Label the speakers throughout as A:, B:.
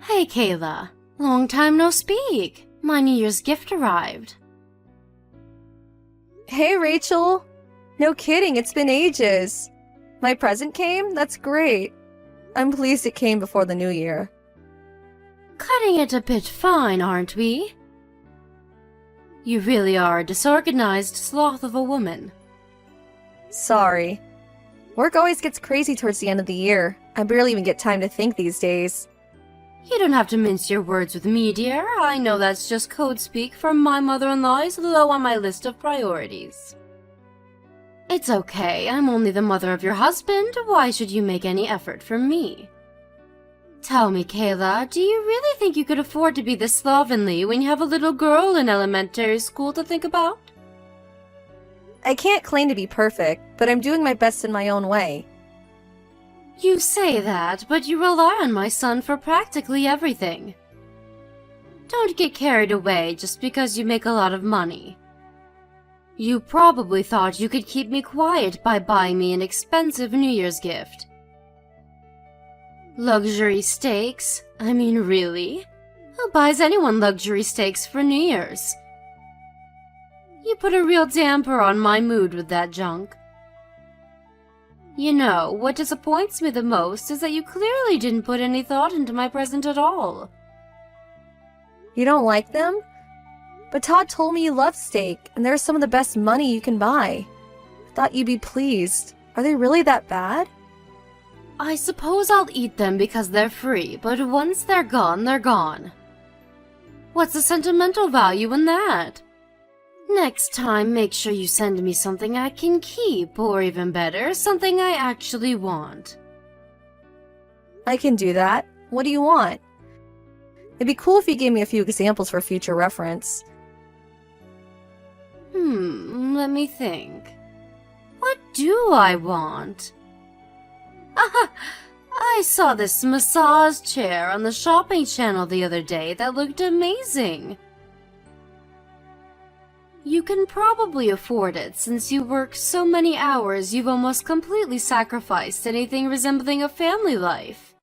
A: Hey, Kayla. Long time no speak. My New Year's gift arrived.
B: Hey, Rachel. No kidding, it's been ages. My present came? That's great. I'm pleased it came before the new year.
A: Cutting it a bit fine, aren't we? You really are a disorganized sloth of a woman.
B: Sorry. Work always gets crazy towards the end of the year. I barely even get time to think these days.
A: You don't have to mince your words with me, dear. I know that's just code speak for my mother-in-law is low on my list of priorities. It's okay, I'm only the mother of your husband. Why should you make any effort for me? Tell me, Kayla, do you really think you could afford to be this slovenly when you have a little girl in elementary school to think about?
B: I can't claim to be perfect, but I'm doing my best in my own way.
A: You say that, but you rely on my son for practically everything. Don't get carried away just because you make a lot of money. You probably thought you could keep me quiet by buying me an expensive New Year's gift. Luxury steaks? I mean, really? Who buys anyone luxury steaks for New Year's? You put a real damper on my mood with that junk. You know, what disappoints me the most is that you clearly didn't put any thought into my present at all.
B: You don't like them? But Todd told me you love steak, and they're some of the best money you can buy. I thought you'd be pleased. Are they really that bad?
A: I suppose I'll eat them because they're free, but once they're gone, they're gone. What's the sentimental value in that? Next time, make sure you send me something I can keep, or even better, something I actually want.
B: I can do that. What do you want? It'd be cool if you gave me a few examples for future reference.
A: Let me think. What do I want? Aha! I saw this massage chair on the shopping channel the other day that looked amazing. You can probably afford it since you work so many hours you've almost completely sacrificed anything resembling a family life.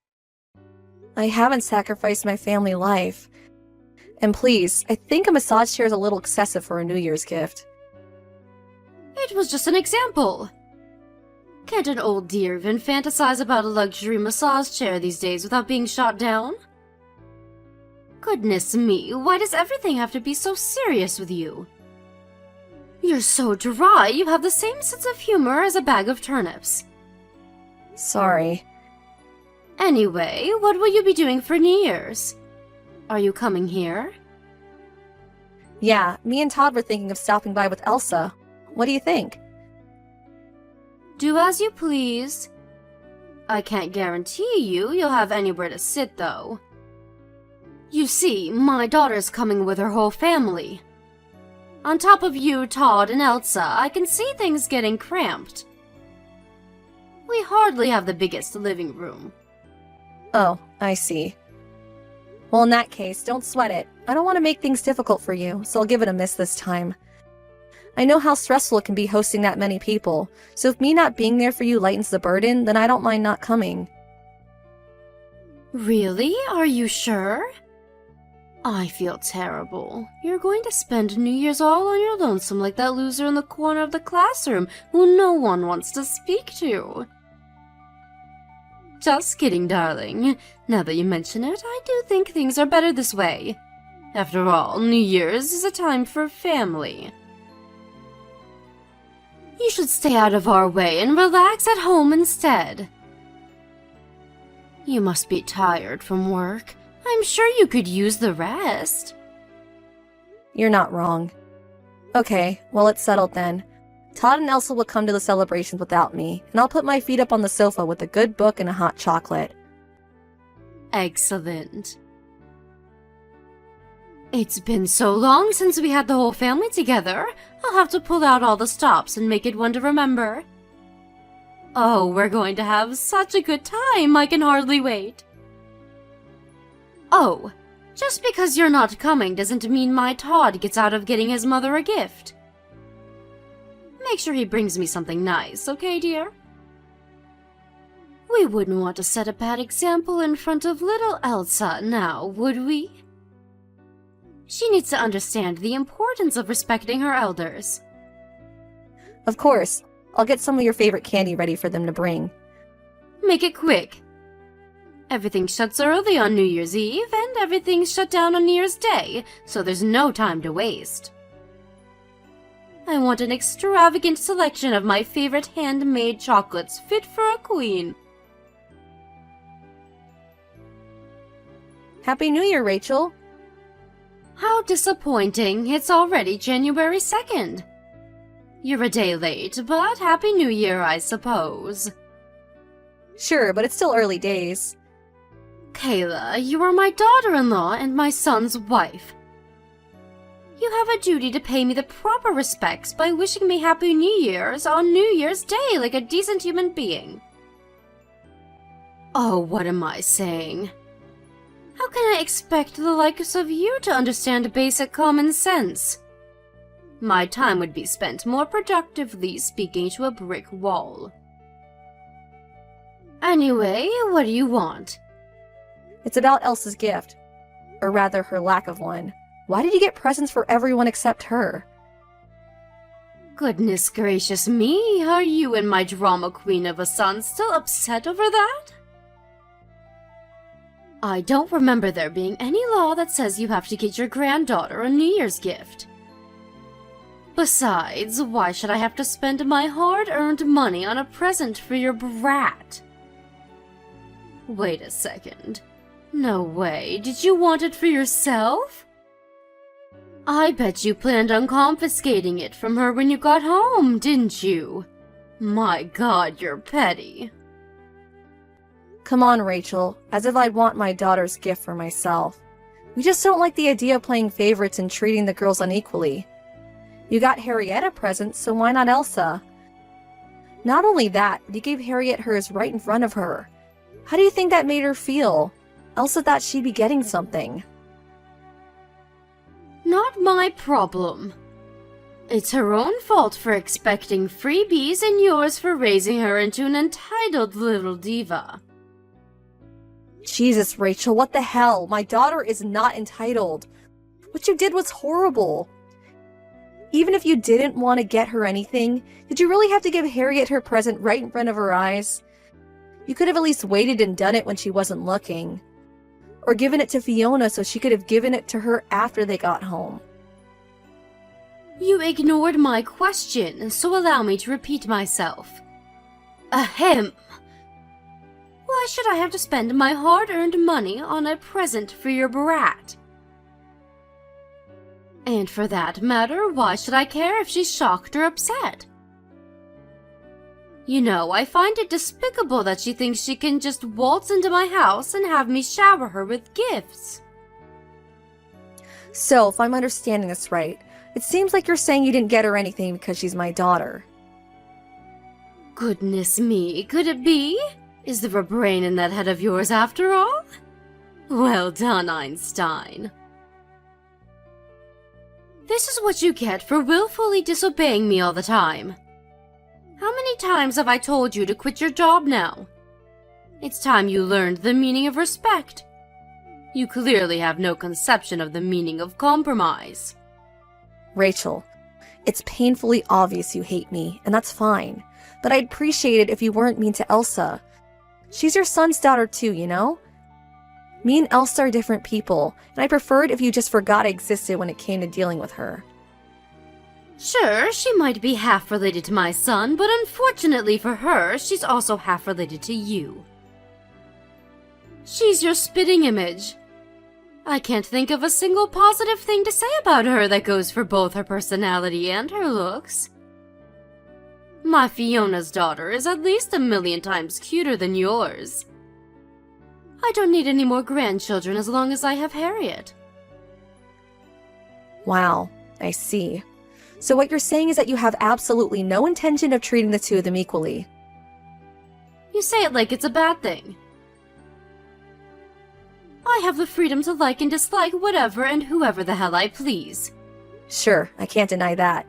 B: I haven't sacrificed my family life. And please, I think a massage chair is a little excessive for a New Year's gift.
A: It was just an example. Can't an old dear even fantasize about a luxury massage chair these days without being shot down? Goodness me, why does everything have to be so serious with you? You're so dry, you have the same sense of humor as a bag of turnips.
B: Sorry.
A: Anyway, what will you be doing for New Year's? Are you coming here?
B: Yeah, me and Todd were thinking of stopping by with Elsa. What do you think?
A: Do as you please. I can't guarantee you'll have anywhere to sit, though. You see, my daughter's coming with her whole family. On top of you, Todd, and Elsa, I can see things getting cramped. We hardly have the biggest living room.
B: Oh, I see. Well, in that case, don't sweat it. I don't want to make things difficult for you, so I'll give it a miss this time. I know how stressful it can be hosting that many people, so if me not being there for you lightens the burden, then I don't mind not coming.
A: Really? Are you sure? I feel terrible. You're going to spend New Year's all on your lonesome like that loser in the corner of the classroom who no one wants to speak to. Just kidding, darling. Now that you mention it, I do think things are better this way. After all, New Year's is a time for family. You should stay out of our way and relax at home instead. You must be tired from work. I'm sure you could use the rest.
B: You're not wrong. Okay, well, it's settled then. Todd and Elsa will come to the celebrations without me, and I'll put my feet up on the sofa with a good book and a hot chocolate.
A: Excellent. It's been so long since we had the whole family together. I'll have to pull out all the stops and make it one to remember. Oh, we're going to have such a good time, I can hardly wait. Oh, just because you're not coming doesn't mean my Todd gets out of getting his mother a gift. Make sure he brings me something nice, okay, dear? We We wouldn't want to set a bad example in front of little Elsa now, would we? She needs to understand the importance of respecting her elders.
B: Of course. I'll get some of your favorite candy ready for them to bring.
A: Make it quick. Everything shuts early on New Year's Eve, and everything's shut down on New Year's Day, so there's no time to waste. I want an extravagant selection of my favorite handmade chocolates fit for a queen.
B: Happy New Year, Rachel.
A: How disappointing. It's already January 2nd. You're a day late, but Happy New Year, I suppose.
B: Sure, but it's still early days.
A: Kayla, you are my daughter-in-law and my son's wife. You have a duty to pay me the proper respects by wishing me Happy New Year's on New Year's Day like a decent human being. Oh, what am I saying? How can I expect the likes of you to understand basic common sense? My time would be spent more productively speaking to a brick wall. Anyway, what do you want?
B: It's about Elsa's gift. Or rather, her lack of one. Why did you get presents for everyone except her?
A: Goodness gracious me, are you and my drama queen of a son still upset over that? I don't remember there being any law that says you have to get your granddaughter a New Year's gift. Besides, why should I have to spend my hard-earned money on a present for your brat? Wait a second. No way, did you want it for yourself? I bet you planned on confiscating it from her when you got home, didn't you? My God, you're petty.
B: Come on, Rachel, as if I'd want my daughter's gift for myself. We just don't like the idea of playing favorites and treating the girls unequally. You got Harriet a present, so why not Elsa? Not only that, but you gave Harriet hers right in front of her. How do you think that made her feel? Elsa thought she'd be getting something.
A: Not my problem. It's her own fault for expecting freebies and yours for raising her into an entitled little diva.
B: Jesus, Rachel, what the hell? My daughter is not entitled. What you did was horrible. Even if you didn't want to get her anything, did you really have to give Harriet her present right in front of her eyes? You could have at least waited and done it when she wasn't looking. Or given it to Fiona so she could have given it to her after they got home.
A: You ignored my question, so allow me to repeat myself. Ahem! Why should I have to spend my hard-earned money on a present for your brat? And for that matter, why should I care if she's shocked or upset? You know, I find it despicable that she thinks she can just waltz into my house and have me shower her with gifts.
B: So, if I'm understanding this right, it seems like you're saying you didn't get her anything because she's my daughter.
A: Goodness me, could it be? Is there a brain in that head of yours after all? Well done, Einstein. This is what you get for willfully disobeying me all the time. How many times have I told you to quit your job now? It's time you learned the meaning of respect. You clearly have no conception of the meaning of compromise.
B: Rachel, it's painfully obvious you hate me, and that's fine. But I'd appreciate it if you weren't mean to Elsa. She's your son's daughter too, you know? Me and Elsa are different people, and I preferred if you just forgot I existed when it came to dealing with her.
A: Sure, she might be half related to my son, but unfortunately for her, she's also half related to you. She's your spitting image. I can't think of a single positive thing to say about her that goes for both her personality and her looks. My Fiona's daughter is at least 1,000,000 times cuter than yours. I don't need any more grandchildren as long as I have Harriet.
B: Wow, I see. So what you're saying is that you have absolutely no intention of treating the two of them equally.
A: You say it like it's a bad thing. I have the freedom to like and dislike whatever and whoever the hell I please.
B: Sure, I can't deny that.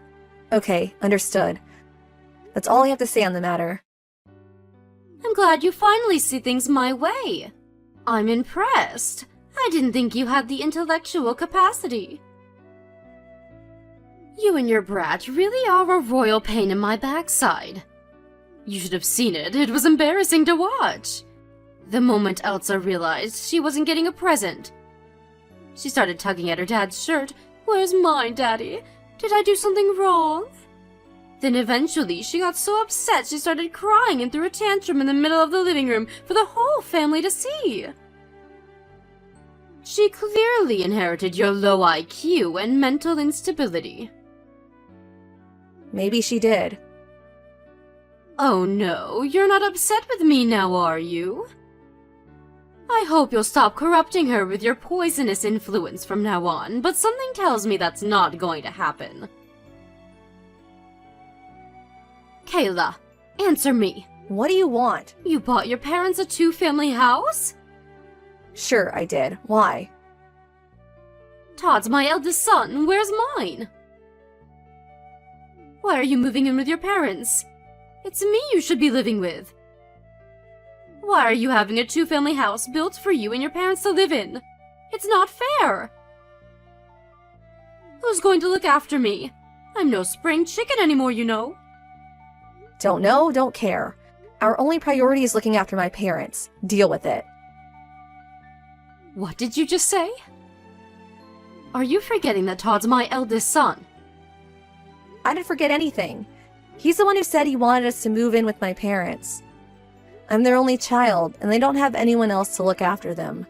B: Okay, understood. That's all I have to say on the matter.
A: I'm glad you finally see things my way. I'm impressed. I didn't think you had the intellectual capacity. You and your brat really are a royal pain in my backside. You should have seen it. It was embarrassing to watch. The moment Elsa realized she wasn't getting a present, she started tugging at her dad's shirt. "Where's mine, Daddy? Did I do something wrong?" Then eventually she got so upset she started crying and threw a tantrum in the middle of the living room for the whole family to see. She clearly inherited your low IQ and mental instability.
B: Maybe she did.
A: Oh no, you're not upset with me now, are you? I hope you'll stop corrupting her with your poisonous influence from now on, but something tells me that's not going to happen. Kayla, answer me.
B: What do you want?
A: You bought your parents a two-family house?
B: Sure, I did. Why?
A: Todd's my eldest son. Where's mine? Why are you moving in with your parents? It's me you should be living with. Why are you having a two-family house built for you and your parents to live in? It's not fair. Who's going to look after me? I'm no spring chicken anymore, you know.
B: Don't know, don't care. Our only priority is looking after my parents. Deal with it.
A: What did you just say? Are you forgetting that Todd's my eldest son?
B: I didn't forget anything. He's the one who said he wanted us to move in with my parents. I'm their only child, and they don't have anyone else to look after them.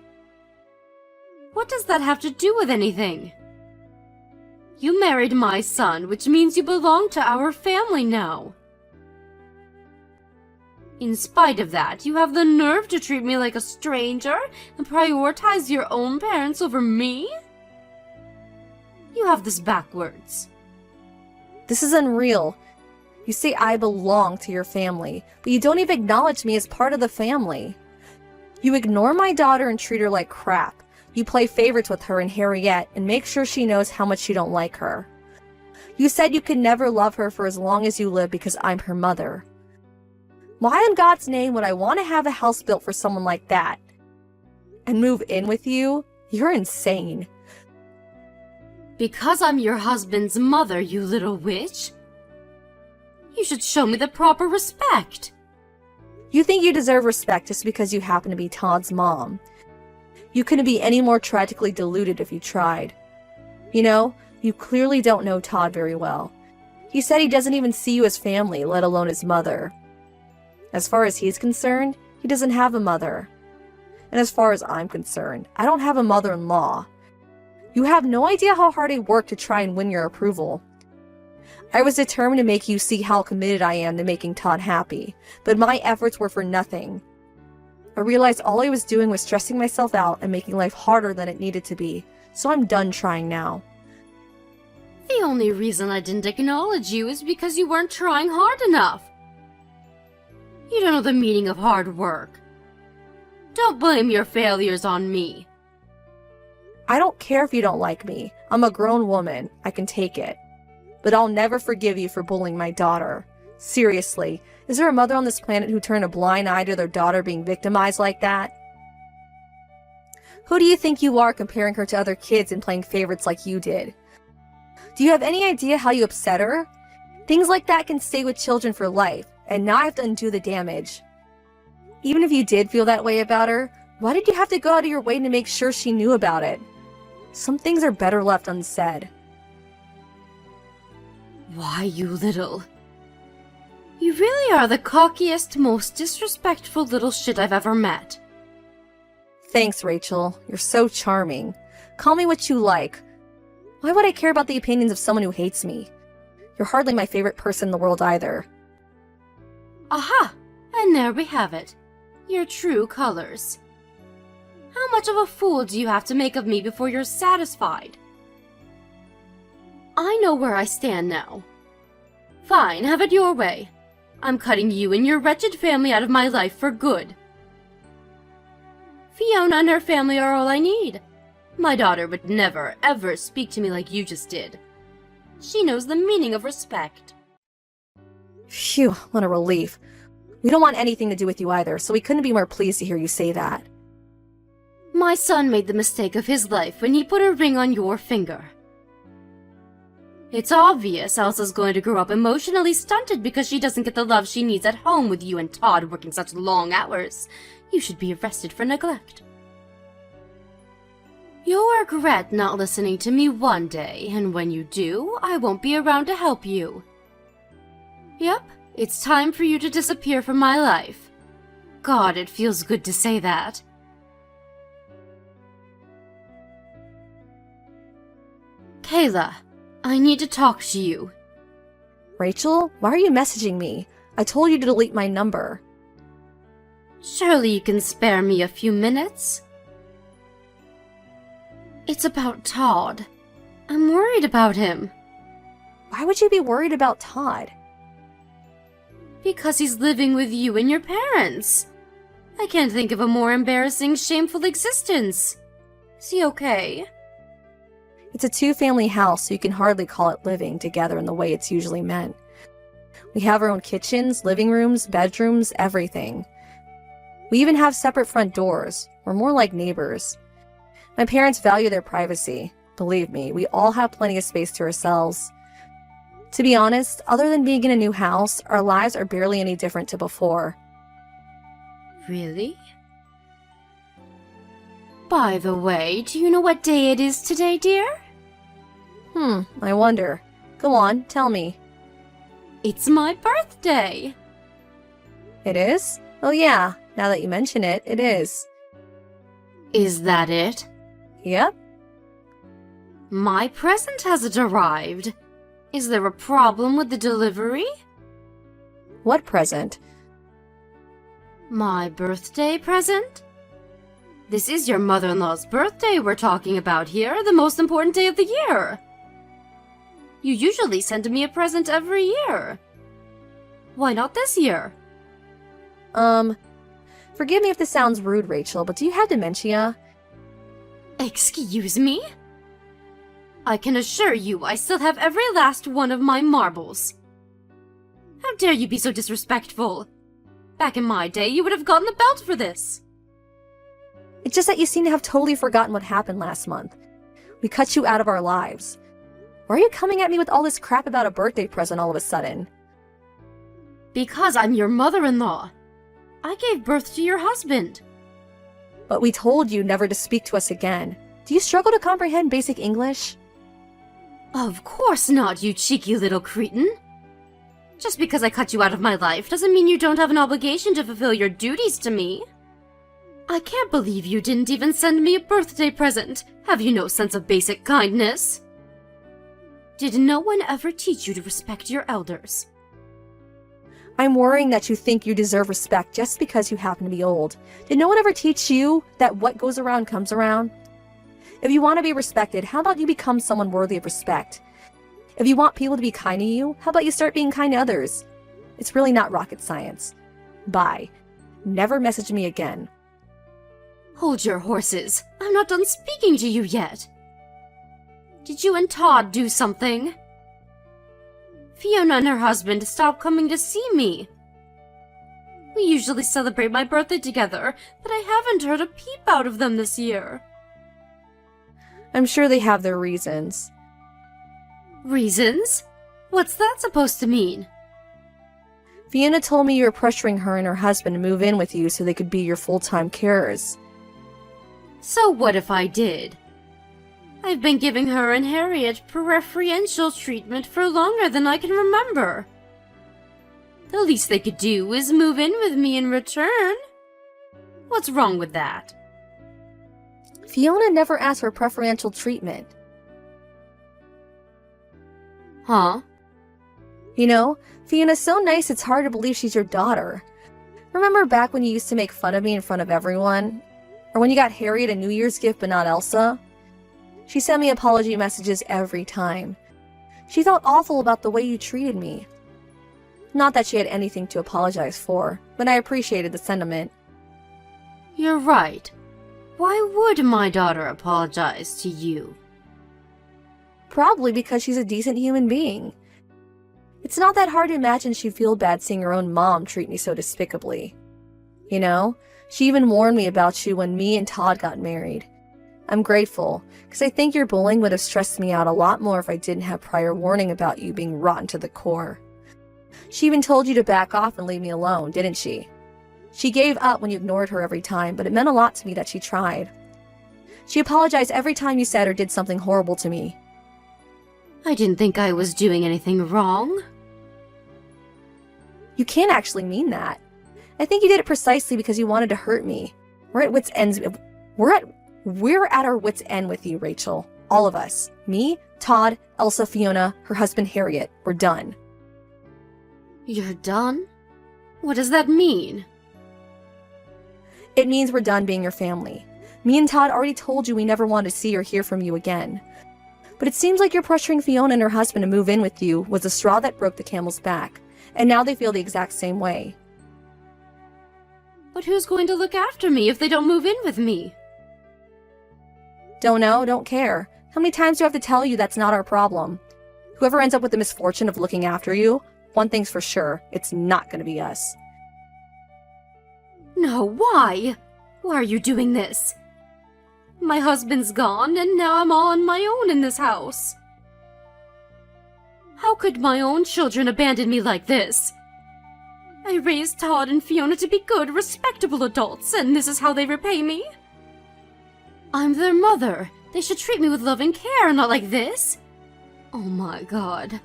A: What does that have to do with anything? You married my son, which means you belong to our family now. In spite of that, you have the nerve to treat me like a stranger and prioritize your own parents over me? You have this backwards.
B: This is unreal. You say I belong to your family, but you don't even acknowledge me as part of the family. You ignore my daughter and treat her like crap. You play favorites with her and Harriet and make sure she knows how much you don't like her. You said you could never love her for as long as you live because I'm her mother. Why in God's name would I want to have a house built for someone like that? And move in with you? You're insane.
A: Because I'm your husband's mother, you little witch. You should show me the proper respect.
B: You think you deserve respect just because you happen to be Todd's mom. You couldn't be any more tragically deluded if you tried. You know, you clearly don't know Todd very well. He said he doesn't even see you as family, let alone his mother. As far as he's concerned, he doesn't have a mother. And as far as I'm concerned, I don't have a mother-in-law. You have no idea how hard I worked to try and win your approval. I was determined to make you see how committed I am to making Todd happy, but my efforts were for nothing. I realized all I was doing was stressing myself out and making life harder than it needed to be, so I'm done trying now.
A: The only reason I didn't acknowledge you is because you weren't trying hard enough. You don't know the meaning of hard work. Don't blame your failures on me.
B: I don't care if you don't like me. I'm a grown woman. I can take it. But I'll never forgive you for bullying my daughter. Seriously, is there a mother on this planet who turned a blind eye to their daughter being victimized like that? Who do you think you are comparing her to other kids and playing favorites like you did? Do you have any idea how you upset her? Things like that can stay with children for life, and now I have to undo the damage. Even if you did feel that way about her, why did you have to go out of your way to make sure she knew about it? Some things are better left unsaid.
A: Why, you little... You really are the cockiest, most disrespectful little shit I've ever met.
B: Thanks, Rachel. You're so charming. Call me what you like. Why would I care about the opinions of someone who hates me? You're hardly my favorite person in the world either.
A: Aha! And there we have it. Your true colors. How much of a fool do you have to make of me before you're satisfied? I know where I stand now. Fine, have it your way. I'm cutting you and your wretched family out of my life for good. Fiona and her family are all I need. My daughter would never, ever speak to me like you just did. She knows the meaning of respect.
B: Phew, what a relief. We don't want anything to do with you either, so we couldn't be more pleased to hear you say that.
A: My son made the mistake of his life when he put a ring on your finger. It's obvious Elsa's going to grow up emotionally stunted because she doesn't get the love she needs at home with you and Todd working such long hours. You should be arrested for neglect. You'll regret not listening to me one day, and when you do, I won't be around to help you. Yep, it's time for you to disappear from my life. God, it feels good to say that. Kayla, I need to talk to you.
B: Rachel, why are you messaging me? I told you to delete my number.
A: Surely you can spare me a few minutes? It's about Todd. I'm worried about him.
B: Why would you be worried about Todd?
A: Because he's living with you and your parents. I can't think of a more embarrassing, shameful existence. Is he okay?
B: It's a two-family house, so you can hardly call it living together in the way it's usually meant. We have our own kitchens, living rooms, bedrooms, everything. We even have separate front doors. We're more like neighbors. My parents value their privacy. Believe me, we all have plenty of space to ourselves. To be honest, other than being in a new house, our lives are barely any different to before.
A: Really? By the way, do you know what day it is today, dear?
B: I wonder. Go on, tell me.
A: It's my birthday!
B: It is? Oh yeah, now that you mention it, it is.
A: Is that it?
B: Yep.
A: My present hasn't arrived. Is there a problem with the delivery?
B: What present?
A: My birthday present? This is your mother-in-law's birthday we're talking about here, the most important day of the year. You usually send me a present every year. Why not this year?
B: Forgive me if this sounds rude, Rachel, but do you have dementia?
A: Excuse me? I can assure you I still have every last one of my marbles. How dare you be so disrespectful? Back in my day, you would have gotten the belt for this.
B: It's just that you seem to have totally forgotten what happened last month. We cut you out of our lives. Why are you coming at me with all this crap about a birthday present all of a sudden?
A: Because I'm your mother-in-law. I gave birth to your husband.
B: But we told you never to speak to us again. Do you struggle to comprehend basic English?
A: Of course not, you cheeky little cretin. Just because I cut you out of my life doesn't mean you don't have an obligation to fulfill your duties to me. I can't believe you didn't even send me a birthday present. Have you no sense of basic kindness? Did no one ever teach you to respect your elders?
B: I'm worrying that you think you deserve respect just because you happen to be old. Did no one ever teach you that what goes around comes around? If you want to be respected, how about you become someone worthy of respect? If you want people to be kind to you, how about you start being kind to others? It's really not rocket science. Bye. Never message me again.
A: Hold your horses. I'm not done speaking to you yet. Did you and Todd do something? Fiona and her husband stopped coming to see me. We usually celebrate my birthday together, but I haven't heard a peep out of them this year.
B: I'm sure they have their reasons.
A: Reasons? What's that supposed to mean?
B: Fiona told me you were pressuring her and her husband to move in with you so they could be your full-time carers.
A: So what if I did? I've been giving her and Harriet preferential treatment for longer than I can remember. The least they could do is move in with me in return. What's wrong with that?
B: Fiona never asked for preferential treatment.
A: Huh?
B: You know, Fiona's so nice it's hard to believe she's your daughter. Remember back when you used to make fun of me in front of everyone? Or when you got Harriet a New Year's gift but not Elsa? She sent me apology messages every time. She felt awful about the way you treated me. Not that she had anything to apologize for, but I appreciated the sentiment.
A: You're right. Why would my daughter apologize to you?
B: Probably because she's a decent human being. It's not that hard to imagine she'd feel bad seeing her own mom treat me so despicably. You know, she even warned me about you when me and Todd got married. I'm grateful, because I think your bullying would have stressed me out a lot more if I didn't have prior warning about you being rotten to the core. She even told you to back off and leave me alone, didn't she? She gave up when you ignored her every time, but it meant a lot to me that she tried. She apologized every time you said or did something horrible to me.
A: I didn't think I was doing anything wrong.
B: You can't actually mean that. I think you did it precisely because you wanted to hurt me. We're at wit's ends. We're at our wit's end with you, Rachel. All of us. Me, Todd, Elsa, Fiona, her husband Harriet. We're done.
A: You're done? What does that mean?
B: It means we're done being your family. Me and Todd already told you we never wanted to see or hear from you again. But it seems like you're pressuring Fiona and her husband to move in with you was the straw that broke the camel's back. And now they feel the exact same way.
A: But who's going to look after me if they don't move in with me?
B: Don't know, don't care. How many times do I have to tell you that's not our problem? Whoever ends up with the misfortune of looking after you, one thing's for sure, it's not going to be us.
A: No, why? Why are you doing this? My husband's gone, and now I'm all on my own in this house. How could my own children abandon me like this? I raised Todd and Fiona to be good, respectable adults, and this is how they repay me? I'm their mother. They should treat me with love and care, not like this. Oh my god.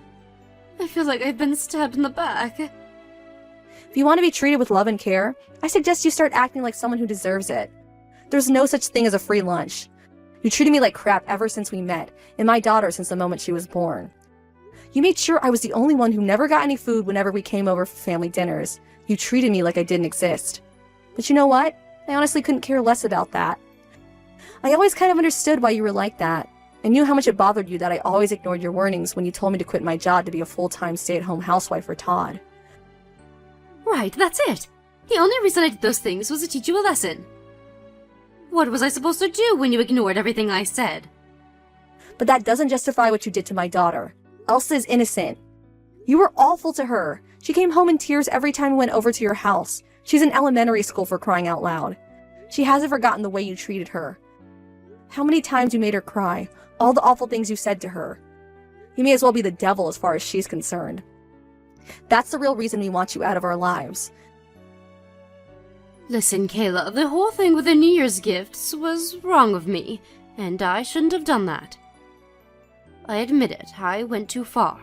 A: I feel like I've been stabbed in the back.
B: If you want to be treated with love and care, I suggest you start acting like someone who deserves it. There's no such thing as a free lunch. You treated me like crap ever since we met, and my daughter since the moment she was born. You made sure I was the only one who never got any food whenever we came over for family dinners. You treated me like I didn't exist. But you know what? I honestly couldn't care less about that. I always kind of understood why you were like that. I knew how much it bothered you that I always ignored your warnings when you told me to quit my job to be a full-time stay-at-home housewife for Todd.
A: Right, that's it. The only reason I did those things was to teach you a lesson. What was I supposed to do when you ignored everything I said?
B: But that doesn't justify what you did to my daughter. Elsa is innocent. You were awful to her. She came home in tears every time we went over to your house. She's in elementary school, for crying out loud. She hasn't forgotten the way you treated her. How many times you made her cry, all the awful things you said to her. You may as well be the devil as far as she's concerned. That's the real reason we want you out of our lives.
A: Listen, Kayla, the whole thing with the New Year's gifts was wrong of me, and I shouldn't have done that. I admit it, I went too far.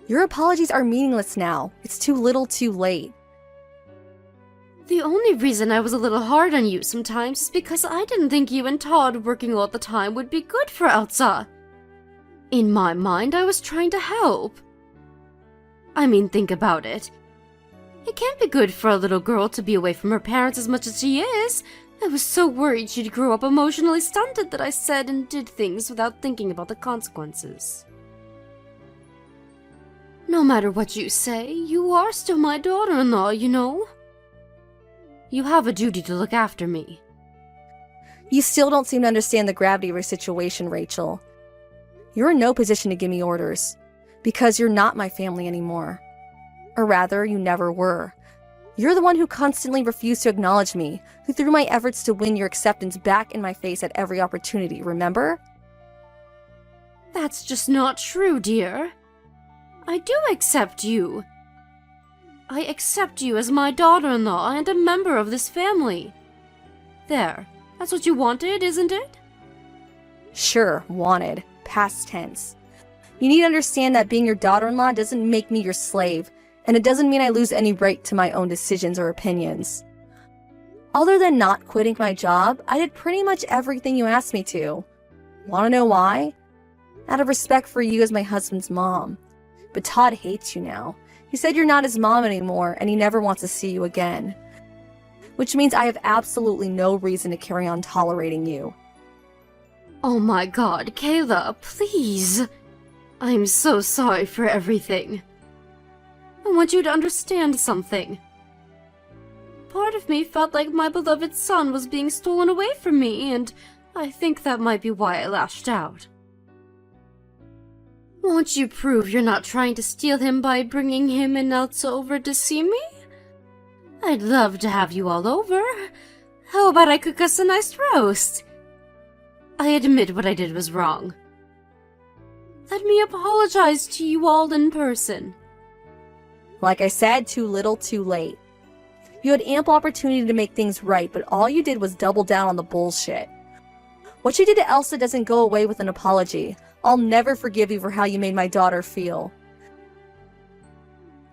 B: Your apologies are meaningless now. It's too little too late.
A: The only reason I was a little hard on you sometimes is because I didn't think you and Todd working all the time would be good for Elsa. In my mind, I was trying to help. I mean, think about it. It can't be good for a little girl to be away from her parents as much as she is. I was so worried she'd grow up emotionally stunted that I said and did things without thinking about the consequences. No matter what you say, you are still my daughter-in-law, you know. You have a duty to look after me.
B: You still don't seem to understand the gravity of your situation, Rachel. You're in no position to give me orders, because you're not my family anymore. Or rather, you never were. You're the one who constantly refused to acknowledge me, who threw my efforts to win your acceptance back in my face at every opportunity, remember?
A: That's just not true, dear. I do accept you. I accept you as my daughter-in-law and a member of this family. There, that's what you wanted, isn't it?
B: Sure, wanted. Past tense. You need to understand that being your daughter-in-law doesn't make me your slave, and it doesn't mean I lose any right to my own decisions or opinions. Other than not quitting my job, I did pretty much everything you asked me to. Want to know why? Out of respect for you as my husband's mom. But Todd hates you now. He said you're not his mom anymore, and he never wants to see you again. Which means I have absolutely no reason to carry on tolerating you.
A: Oh my god, Kayla, please. I'm so sorry for everything. I want you to understand something. Part of me felt like my beloved son was being stolen away from me, and I think that might be why I lashed out. Won't you prove you're not trying to steal him by bringing him and Elsa over to see me? I'd love to have you all over. How about I cook us a nice roast? I admit what I did was wrong. Let me apologize to you all in person.
B: Like I said, too little, too late. You had ample opportunity to make things right, but all you did was double down on the bullshit. What you did to Elsa doesn't go away with an apology. I'll never forgive you for how you made my daughter feel.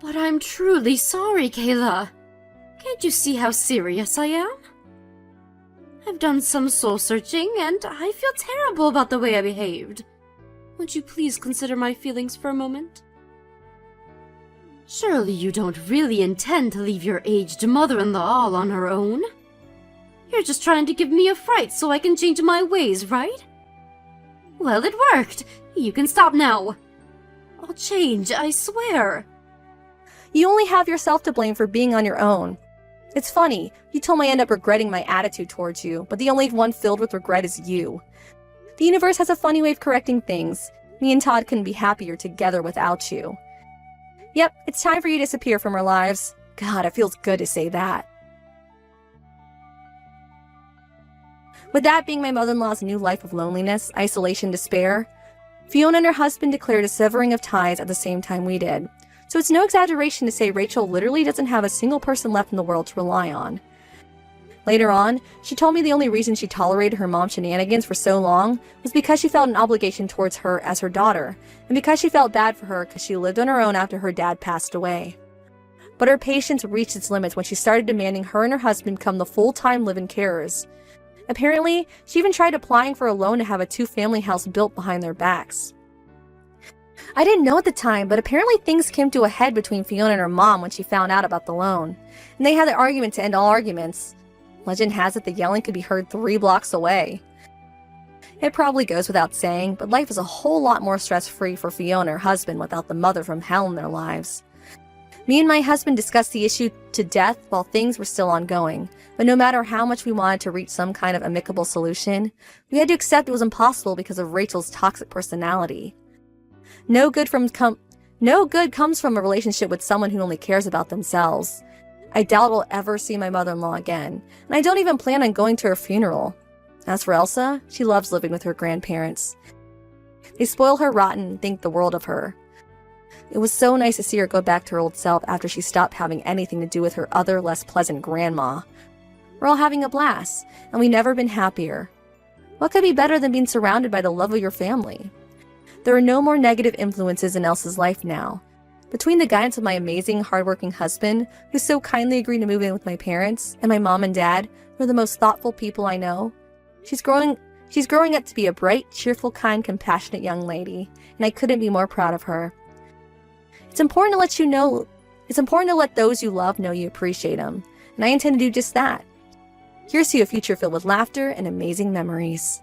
A: But I'm truly sorry, Kayla. Can't you see how serious I am? I've done some soul-searching, and I feel terrible about the way I behaved. Won't you please consider my feelings for a moment? Surely you don't really intend to leave your aged mother-in-law all on her own? You're just trying to give me a fright so I can change my ways, right? Well, it worked. You can stop now. I'll change, I swear.
B: You only have yourself to blame for being on your own. It's funny, you told me I end up regretting my attitude towards you, but the only one filled with regret is you. The universe has a funny way of correcting things. Me and Todd couldn't be happier together without you. Yep, it's time for you to disappear from our lives. God, it feels good to say that. With that being my mother-in-law's new life of loneliness, isolation, despair, Fiona and her husband declared a severing of ties at the same time we did. So it's no exaggeration to say Rachel literally doesn't have a single person left in the world to rely on. Later on, she told me the only reason she tolerated her mom's shenanigans for so long was because she felt an obligation towards her as her daughter, and because she felt bad for her because she lived on her own after her dad passed away. But her patience reached its limits when she started demanding her and her husband become the full-time live-in carers. Apparently, she even tried applying for a loan to have a two-family house built behind their backs. I didn't know at the time, but apparently things came to a head between Fiona and her mom when she found out about the loan, and they had an argument to end all arguments. Legend has it the yelling could be heard 3 blocks away. It probably goes without saying, but life is a whole lot more stress-free for Fiona and her husband without the mother from hell in their lives. Me and my husband discussed the issue to death while things were still ongoing, but no matter how much we wanted to reach some kind of amicable solution, we had to accept it was impossible because of Rachel's toxic personality. No good comes from a relationship with someone who only cares about themselves. I doubt I'll ever see my mother-in-law again, and I don't even plan on going to her funeral. As for Elsa, she loves living with her grandparents. They spoil her rotten and think the world of her. It was so nice to see her go back to her old self after she stopped having anything to do with her other, less pleasant grandma. We're all having a blast, and we've never been happier. What could be better than being surrounded by the love of your family? There are no more negative influences in Elsa's life now. Between the guidance of my amazing, hardworking husband, who so kindly agreed to move in with my parents, and my mom and dad, who are the most thoughtful people I know, she's growing up to be a bright, cheerful, kind, compassionate young lady, and I couldn't be more proud of her. It's important to let those you love know you appreciate them, and I intend to do just that. Here's to a future filled with laughter and amazing memories.